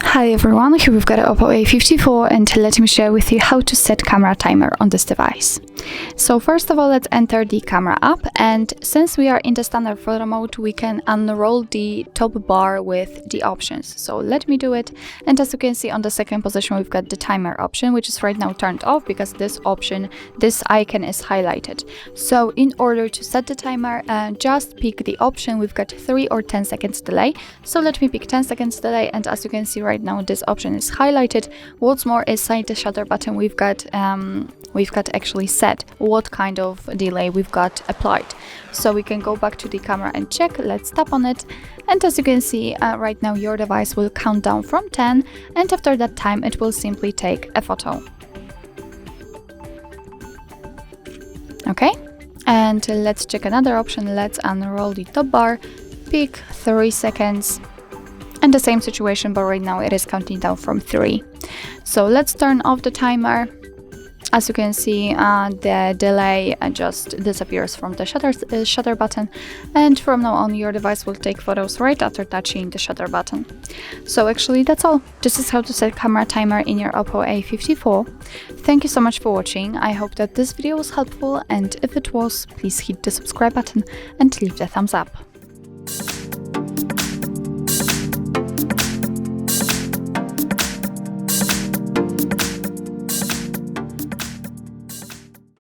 Hi everyone, here we've got an OPPO A54 and let me share with you how to set camera timer on this device. So first of all, let's enter the camera app, and since we are in the standard photo mode, we can unroll the top bar with the options. So let me do it, and as you can see on the second position we've got the timer option, which is right now turned off because this icon is highlighted. So in order to set the timer, just pick the option. We've got 3 or 10 seconds delay, so let me pick 10 seconds delay, and as you can see right now this option is highlighted. What's more, inside the shutter button we've got actually set what kind of delay we've got applied. So we can go back to the camera and check. Let's tap on it, and as you can see right now your device will count down from 10, and after that time it will simply take a photo. Okay, and let's check another option. Let's unroll the top bar, pick 3 seconds, and the same situation, but right now it is counting down from 3. So let's turn off the timer. As you can see, the delay just disappears from the shutter button, and from now on your device will take photos right after touching the shutter button. So actually that's all. This is how to set camera timer in your OPPO A54. Thank you so much for watching. I hope that this video was helpful, and if it was, please hit the subscribe button and leave the thumbs up.